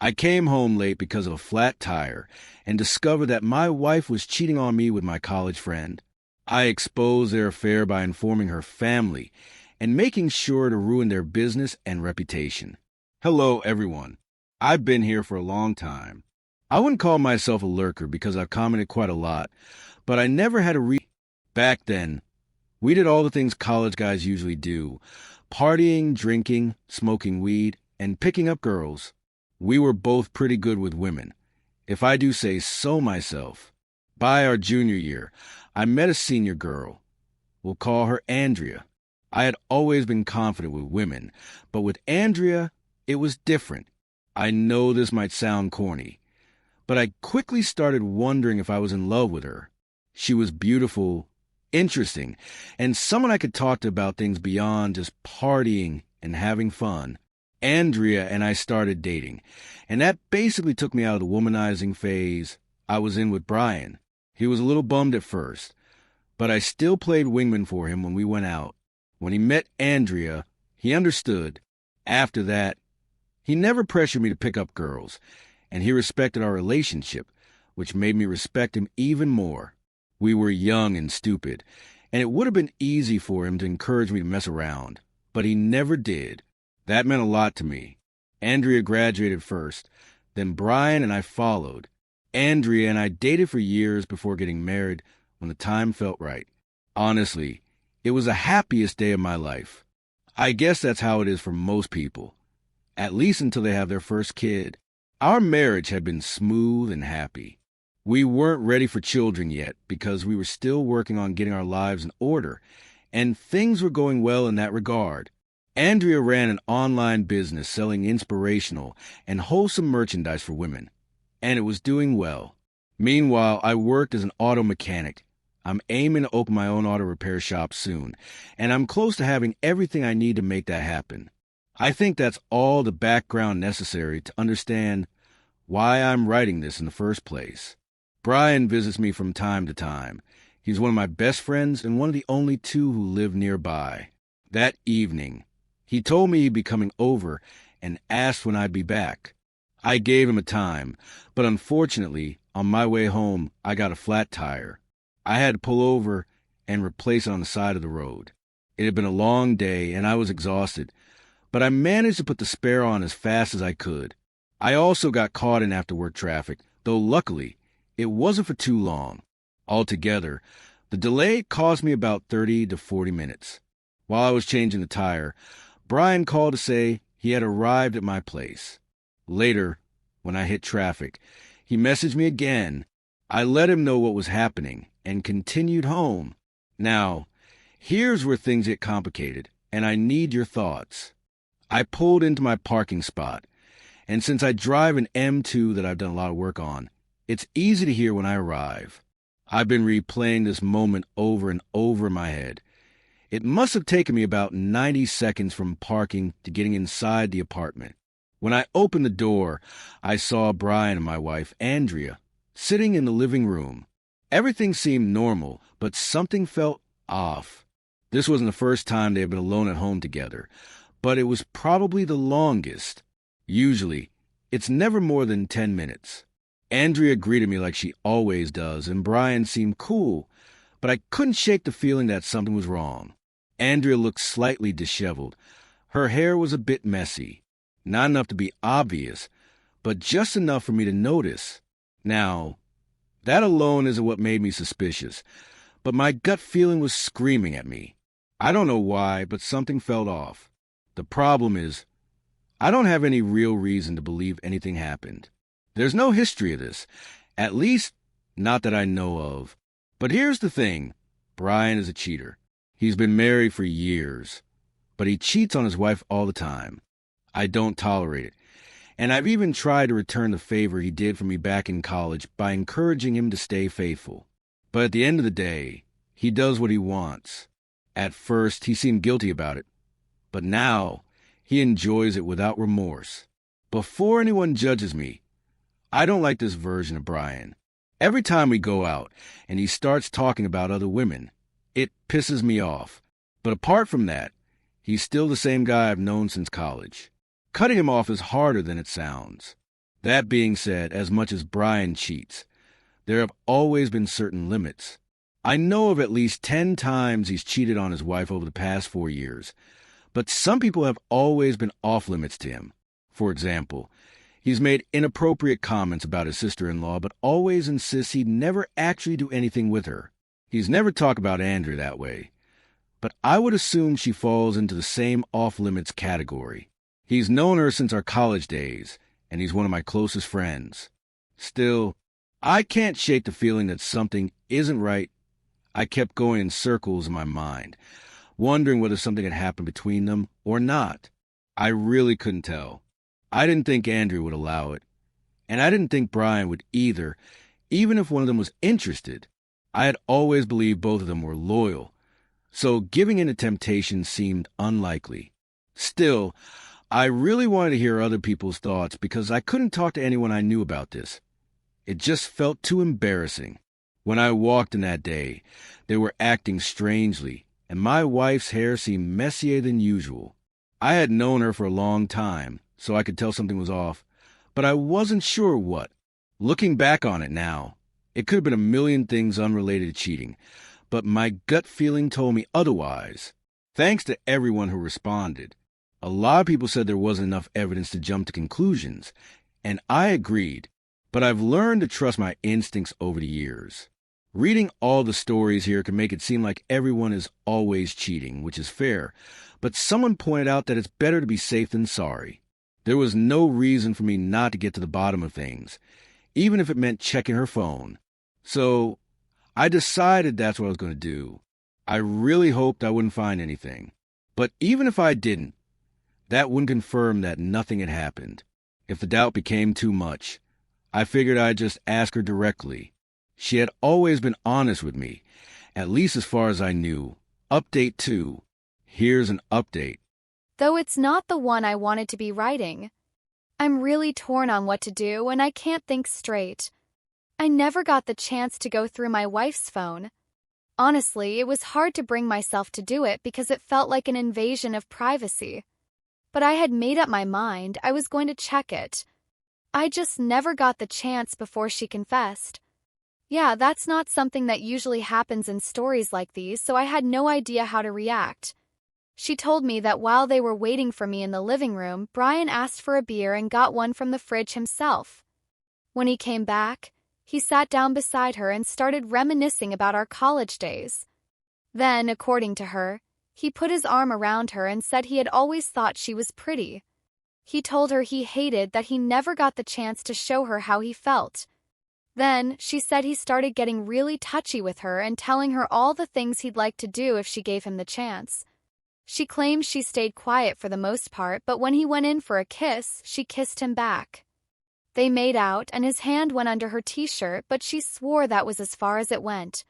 I came home late because of a flat tire and discovered that my wife was cheating on me with my college friend. I exposed their affair by informing her family and making sure to ruin their business and reputation. Hello, everyone. I've been here for a long time. I wouldn't call myself a lurker because I've commented quite a lot, but I never had a Back then, we did all the things college guys usually do: partying, drinking, smoking weed, and picking up girls. We were both pretty good with women, if I do say so myself. By our junior year, I met a senior girl. We'll call her Andrea. I had always been confident with women, but with Andrea, it was different. I know this might sound corny, but I quickly started wondering if I was in love with her. She was beautiful, interesting, and someone I could talk to about things beyond just partying and having fun. Andrea and I started dating, and that basically took me out of the womanizing phase I was in with Brian. He was a little bummed at first, but I still played wingman for him when we went out. When he met Andrea, he understood. After that, he never pressured me to pick up girls, and he respected our relationship, which made me respect him even more. We were young and stupid, and it would have been easy for him to encourage me to mess around, but he never did. That meant a lot to me. Andrea graduated first, then Brian and I followed. Andrea and I dated for years before getting married when the time felt right. Honestly, it was the happiest day of my life. I guess that's how it is for most people, at least until they have their first kid. Our marriage had been smooth and happy. We weren't ready for children yet because we were still working on getting our lives in order, and things were going well in that regard. Andrea ran an online business selling inspirational and wholesome merchandise for women, and it was doing well. Meanwhile, I worked as an auto mechanic. I'm aiming to open my own auto repair shop soon, and I'm close to having everything I need to make that happen. I think that's all the background necessary to understand why I'm writing this in the first place. Brian visits me from time to time. He's one of my best friends and one of the only two who live nearby. That evening, he told me he'd be coming over and asked when I'd be back. I gave him a time, but unfortunately, on my way home, I got a flat tire. I had to pull over and replace it on the side of the road. It had been a long day, and I was exhausted, but I managed to put the spare on as fast as I could. I also got caught in after-work traffic, though luckily, it wasn't for too long. Altogether, the delay cost me about 30 to 40 minutes. While I was changing the tire, Brian called to say he had arrived at my place. Later, when I hit traffic, he messaged me again. I let him know what was happening and continued home. Now, here's where things get complicated, and I need your thoughts. I pulled into my parking spot, and since I drive an M2 that I've done a lot of work on, it's easy to hear when I arrive. I've been replaying this moment over and over in my head. It must have taken me about 90 seconds from parking to getting inside the apartment. When I opened the door, I saw Brian and my wife, Andrea, sitting in the living room. Everything seemed normal, but something felt off. This wasn't the first time they had been alone at home together, but it was probably the longest. Usually, it's never more than 10 minutes. Andrea greeted me like she always does, and Brian seemed cool, but I couldn't shake the feeling that something was wrong. Andrea looked slightly disheveled. Her hair was a bit messy. Not enough to be obvious, but just enough for me to notice. Now, that alone isn't what made me suspicious, but my gut feeling was screaming at me. I don't know why, but something felt off. The problem is, I don't have any real reason to believe anything happened. There's no history of this, at least not that I know of. But here's the thing, Brian is a cheater. He's been married for years, but he cheats on his wife all the time. I don't tolerate it, and I've even tried to return the favor he did for me back in college by encouraging him to stay faithful. But at the end of the day, he does what he wants. At first, he seemed guilty about it, but now he enjoys it without remorse. Before anyone judges me, I don't like this version of Brian. Every time we go out and he starts talking about other women, it pisses me off. But apart from that, he's still the same guy I've known since college. Cutting him off is harder than it sounds. That being said, as much as Brian cheats, there have always been certain limits. I know of at least 10 times he's cheated on his wife over the past 4 years, but some people have always been off limits to him. For example, he's made inappropriate comments about his sister-in-law, but always insists he'd never actually do anything with her. He's never talked about Andrea that way, but I would assume she falls into the same off-limits category. He's known her since our college days, and he's one of my closest friends. Still, I can't shake the feeling that something isn't right. I kept going in circles in my mind, wondering whether something had happened between them or not. I really couldn't tell. I didn't think Andrea would allow it, and I didn't think Brian would either, even if one of them was interested. I had always believed both of them were loyal, so giving in to temptation seemed unlikely. Still, I really wanted to hear other people's thoughts because I couldn't talk to anyone I knew about this. It just felt too embarrassing. When I walked in that day, they were acting strangely, and my wife's hair seemed messier than usual. I had known her for a long time, so I could tell something was off, but I wasn't sure what. Looking back on it now, it could have been a million things unrelated to cheating, but my gut feeling told me otherwise. Thanks to everyone who responded. A lot of people said there wasn't enough evidence to jump to conclusions, and I agreed, but I've learned to trust my instincts over the years. Reading all the stories here can make it seem like everyone is always cheating, which is fair, but someone pointed out that it's better to be safe than sorry. There was no reason for me not to get to the bottom of things, even if it meant checking her phone. So I decided that's what I was going to do. I really hoped I wouldn't find anything. But even if I didn't, that wouldn't confirm that nothing had happened. If the doubt became too much, I figured I'd just ask her directly. She had always been honest with me, at least as far as I knew. Update 2. Here's an update. Though it's not the one I wanted to be writing. I'm really torn on what to do and I can't think straight. I never got the chance to go through my wife's phone. Honestly, it was hard to bring myself to do it because it felt like an invasion of privacy. But I had made up my mind I was going to check it. I just never got the chance before she confessed. Yeah, that's not something that usually happens in stories like these, so I had no idea how to react. She told me that while they were waiting for me in the living room, Brian asked for a beer and got one from the fridge himself. When he came back, he sat down beside her and started reminiscing about our college days. Then, according to her, he put his arm around her and said he had always thought she was pretty. He told her he hated that he never got the chance to show her how he felt. Then, she said he started getting really touchy with her and telling her all the things he'd like to do if she gave him the chance. She claims she stayed quiet for the most part, but when he went in for a kiss, she kissed him back. They made out and his hand went under her t-shirt, but she swore that was as far as it went.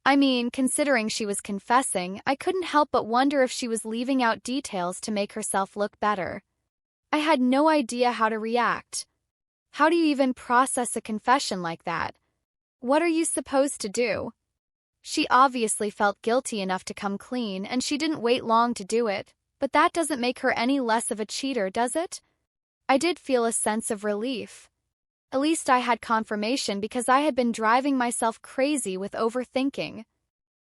I mean, considering she was confessing, I couldn't help but wonder if she was leaving out details to make herself look better. I had no idea how to react. How do you even process a confession like that? What are you supposed to do? She obviously felt guilty enough to come clean, and she didn't wait long to do it, but that doesn't make her any less of a cheater, does it? I did feel a sense of relief. At least I had confirmation because I had been driving myself crazy with overthinking.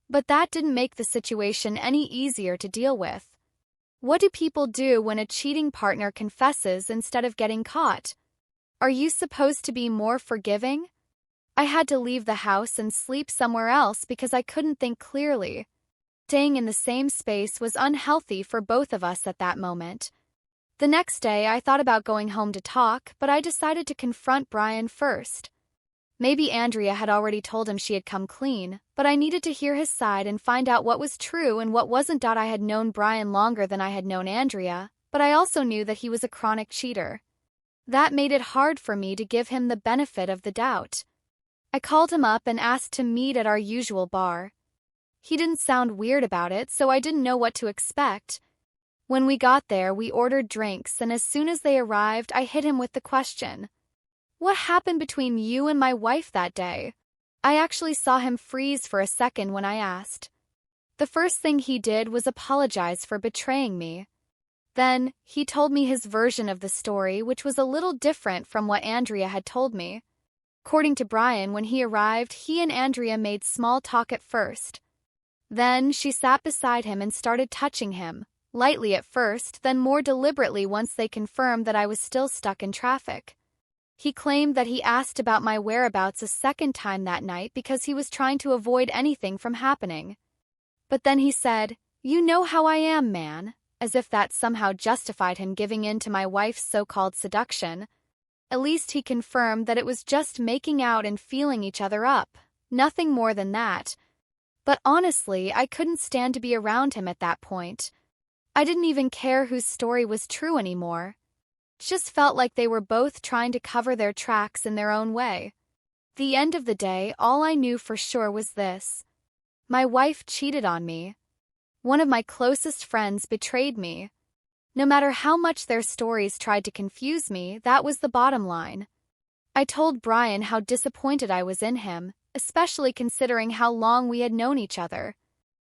But that didn't make the situation any easier to deal with. What do people do when a cheating partner confesses instead of getting caught? Are you supposed to be more forgiving? I had to leave the house and sleep somewhere else because I couldn't think clearly. Staying in the same space was unhealthy for both of us at that moment. The next day, I thought about going home to talk, but I decided to confront Brian first. Maybe Andrea had already told him she had come clean, but I needed to hear his side and find out what was true and what wasn't. I had known Brian longer than I had known Andrea, but I also knew that he was a chronic cheater. That made it hard for me to give him the benefit of the doubt. I called him up and asked to meet at our usual bar. He didn't sound weird about it, so I didn't know what to expect. When we got there, we ordered drinks, and as soon as they arrived, I hit him with the question, "What happened between you and my wife that day?" I actually saw him freeze for a second when I asked. The first thing he did was apologize for betraying me. Then, he told me his version of the story, which was a little different from what Andrea had told me. According to Brian, when he arrived, he and Andrea made small talk at first. Then, she sat beside him and started touching him, lightly at first, then more deliberately once they confirmed that I was still stuck in traffic. He claimed that he asked about my whereabouts a second time that night because he was trying to avoid anything from happening. But then he said, "You know how I am, man," as if that somehow justified him giving in to my wife's so-called seduction. At least he confirmed that it was just making out and feeling each other up, nothing more than that. But honestly, I couldn't stand to be around him at that point. I didn't even care whose story was true anymore. It just felt like they were both trying to cover their tracks in their own way. At the end of the day, all I knew for sure was this. My wife cheated on me. One of my closest friends betrayed me. No matter how much their stories tried to confuse me, that was the bottom line. I told Brian how disappointed I was in him, especially considering how long we had known each other.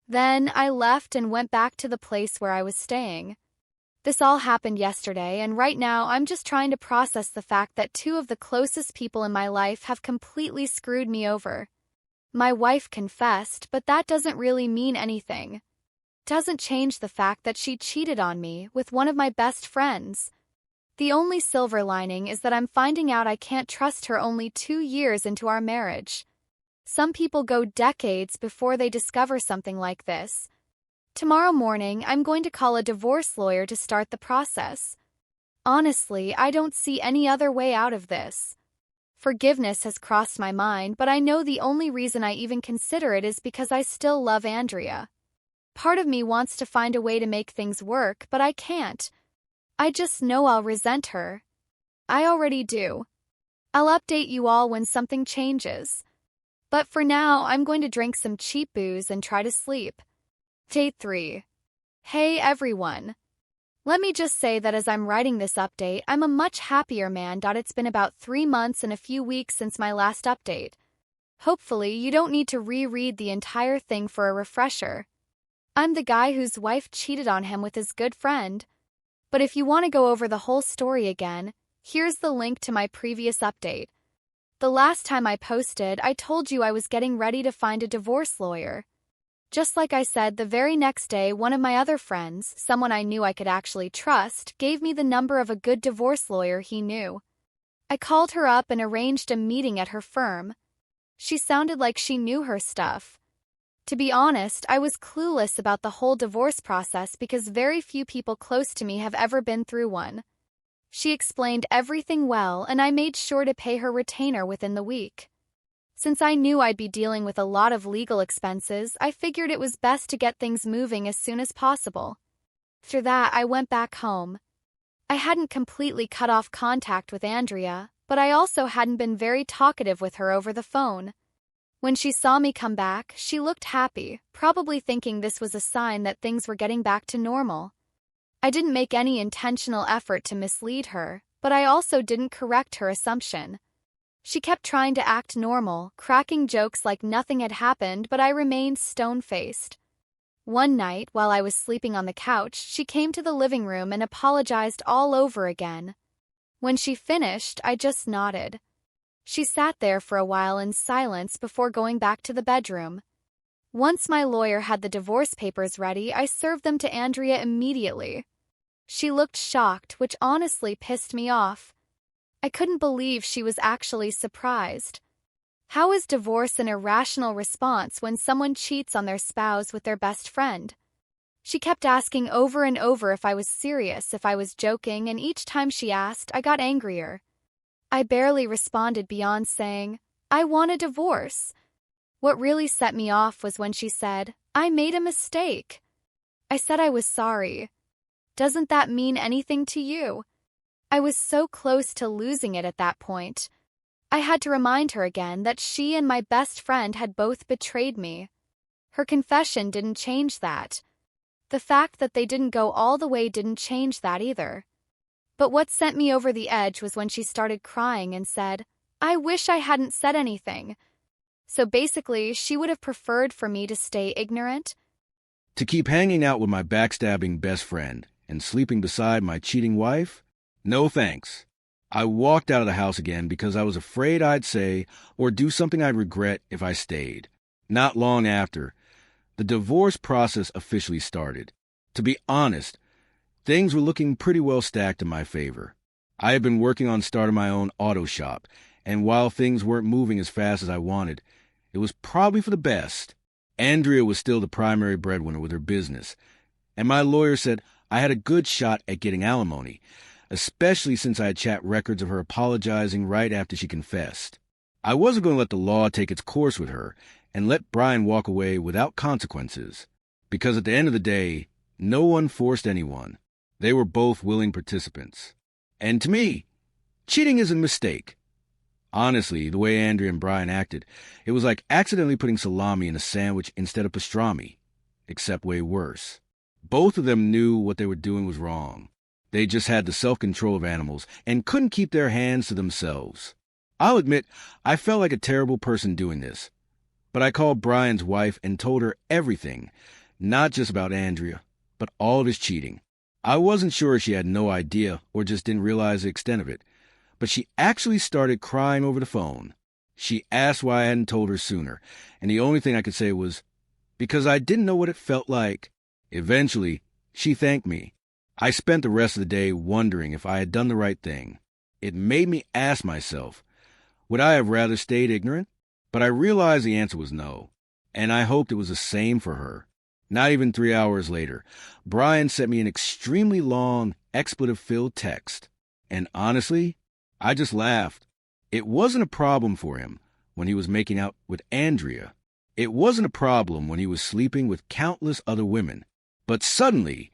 Then I left and went back to the place where I was staying. This all happened yesterday, and right now I'm just trying to process the fact that two of the closest people in my life have completely screwed me over. My wife confessed, but that doesn't really mean anything. Doesn't change the fact that she cheated on me with one of my best friends. The only silver lining is that I'm finding out I can't trust her only 2 years into our marriage. Some people go decades before they discover something like this. Tomorrow morning, I'm going to call a divorce lawyer to start the process. Honestly, I don't see any other way out of this. Forgiveness has crossed my mind, but I know the only reason I even consider it is because I still love Andrea. Part of me wants to find a way to make things work, but I can't. I just know I'll resent her. I already do. I'll update you all when something changes. But for now, I'm going to drink some cheap booze and try to sleep. Day 3. Hey everyone. Let me just say that as I'm writing this update, I'm a much happier man. It's been about 3 months and a few weeks since my last update. Hopefully, you don't need to reread the entire thing for a refresher. I'm the guy whose wife cheated on him with his good friend. But if you want to go over the whole story again, here's the link to my previous update. The last time I posted, I told you I was getting ready to find a divorce lawyer. Just like I said, the very next day, one of my other friends, someone I knew I could actually trust, gave me the number of a good divorce lawyer he knew. I called her up and arranged a meeting at her firm. She sounded like she knew her stuff. To be honest, I was clueless about the whole divorce process because very few people close to me have ever been through one. She explained everything well, and I made sure to pay her retainer within the week. Since I knew I'd be dealing with a lot of legal expenses, I figured it was best to get things moving as soon as possible. After that, I went back home. I hadn't completely cut off contact with Andrea, but I also hadn't been very talkative with her over the phone. When she saw me come back, she looked happy, probably thinking this was a sign that things were getting back to normal. I didn't make any intentional effort to mislead her, but I also didn't correct her assumption. She kept trying to act normal, cracking jokes like nothing had happened, but I remained stone-faced. One night, while I was sleeping on the couch, she came to the living room and apologized all over again. When she finished, I just nodded. She sat there for a while in silence before going back to the bedroom. Once my lawyer had the divorce papers ready, I served them to Andrea immediately. She looked shocked, which honestly pissed me off. I couldn't believe she was actually surprised. How is divorce an irrational response when someone cheats on their spouse with their best friend? She kept asking over and over if I was serious, if I was joking, and each time she asked, I got angrier. I barely responded beyond saying, "I want a divorce." What really set me off was when she said, "I made a mistake." I said I was sorry. Doesn't that mean anything to you? I was so close to losing it at that point. I had to remind her again that she and my best friend had both betrayed me. Her confession didn't change that. The fact that they didn't go all the way didn't change that either. But what sent me over the edge was when she started crying and said, "I wish I hadn't said anything." So basically, she would have preferred for me to stay ignorant. To keep hanging out with my backstabbing best friend and sleeping beside my cheating wife? No thanks. I walked out of the house again because I was afraid I'd say or do something I'd regret if I stayed. Not long after, the divorce process officially started. To be honest, things were looking pretty well stacked in my favor. I had been working on starting my own auto shop, and while things weren't moving as fast as I wanted, it was probably for the best. Andrea was still the primary breadwinner with her business, and my lawyer said I had a good shot at getting alimony, especially since I had chat records of her apologizing right after she confessed. I wasn't going to let the law take its course with her and let Brian walk away without consequences, because at the end of the day, no one forced anyone. They were both willing participants. And to me, cheating isn't a mistake. Honestly, the way Andrea and Brian acted, it was like accidentally putting salami in a sandwich instead of pastrami, except way worse. Both of them knew what they were doing was wrong. They just had the self-control of animals and couldn't keep their hands to themselves. I'll admit, I felt like a terrible person doing this. But I called Brian's wife and told her everything, not just about Andrea, but all of his cheating. I wasn't sure if she had no idea or just didn't realize the extent of it, but she actually started crying over the phone. She asked why I hadn't told her sooner, and the only thing I could say was, because I didn't know what it felt like. Eventually, she thanked me. I spent the rest of the day wondering if I had done the right thing. It made me ask myself, would I have rather stayed ignorant? But I realized the answer was no, and I hoped it was the same for her. Not even 3 hours later, Brian sent me an extremely long, expletive-filled text. And honestly, I just laughed. It wasn't a problem for him when he was making out with Andrea. It wasn't a problem when he was sleeping with countless other women. But suddenly,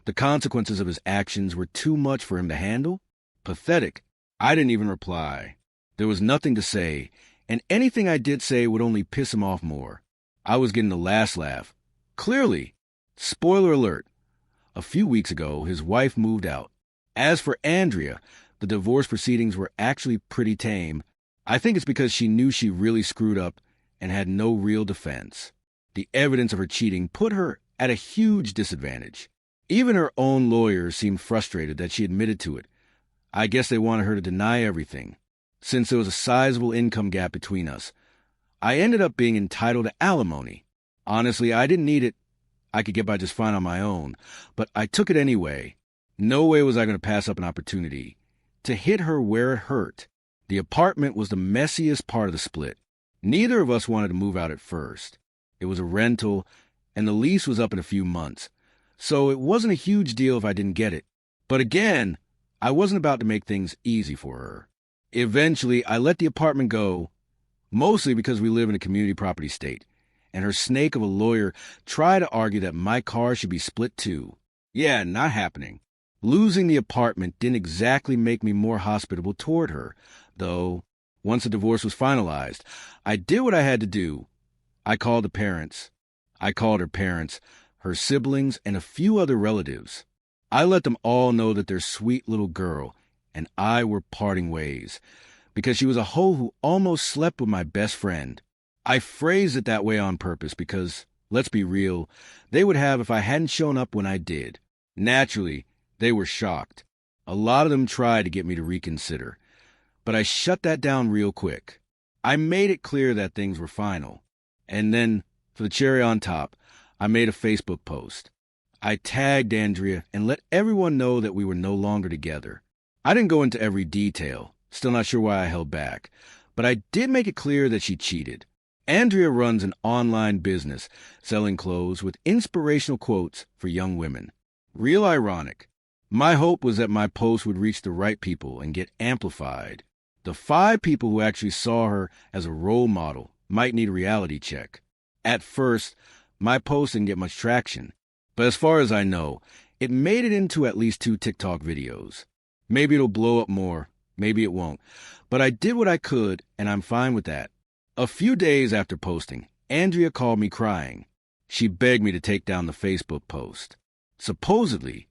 the consequences of his actions were too much for him to handle. Pathetic. I didn't even reply. There was nothing to say, and anything I did say would only piss him off more. I was getting the last laugh. Clearly. Spoiler alert. A few weeks ago, his wife moved out. As for Andrea, the divorce proceedings were actually pretty tame. I think it's because she knew she really screwed up and had no real defense. The evidence of her cheating put her at a huge disadvantage. Even her own lawyers seemed frustrated that she admitted to it. I guess they wanted her to deny everything. Since there was a sizable income gap between us, I ended up being entitled to alimony. Honestly, I didn't need it. I could get by just fine on my own, but I took it anyway. No way was I going to pass up an opportunity to hit her where it hurt. The apartment was the messiest part of the split. Neither of us wanted to move out at first. It was a rental, and the lease was up in a few months, so it wasn't a huge deal if I didn't get it. But again, I wasn't about to make things easy for her. Eventually, I let the apartment go, mostly because we live in a community property state, and her snake of a lawyer tried to argue that my car should be split too. Yeah, not happening. Losing the apartment didn't exactly make me more hospitable toward her, though once the divorce was finalized, I did what I had to do. I called her parents, her siblings, and a few other relatives. I let them all know that their sweet little girl and I were parting ways, because she was a hoe who almost slept with my best friend. I phrased it that way on purpose because, let's be real, they would have if I hadn't shown up when I did. Naturally, they were shocked. A lot of them tried to get me to reconsider, but I shut that down real quick. I made it clear that things were final. And then, for the cherry on top, I made a Facebook post. I tagged Andrea and let everyone know that we were no longer together. I didn't go into every detail, still not sure why I held back, but I did make it clear that she cheated. Andrea runs an online business selling clothes with inspirational quotes for young women. Real ironic. My hope was that my post would reach the right people and get amplified. The 5 people who actually saw her as a role model might need a reality check. At first, my post didn't get much traction, but as far as I know, it made it into at least 2 TikTok videos. Maybe it'll blow up more, maybe it won't, but I did what I could, and I'm fine with that. A few days after posting, Andrea called me crying. She begged me to take down the Facebook post. Supposedly,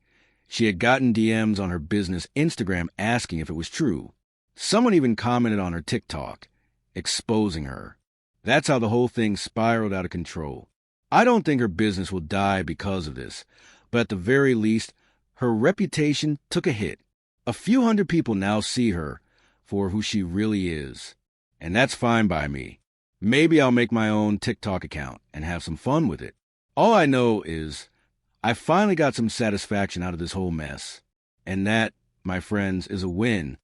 she had gotten DMs on her business Instagram asking if it was true. Someone even commented on her TikTok, exposing her. That's how the whole thing spiraled out of control. I don't think her business will die because of this, but at the very least, Her reputation took a hit. A few hundred people now see her for who she really is. And that's fine by me. Maybe I'll make my own TikTok account and have some fun with it. All I know is I finally got some satisfaction out of this whole mess. And that, my friends, is a win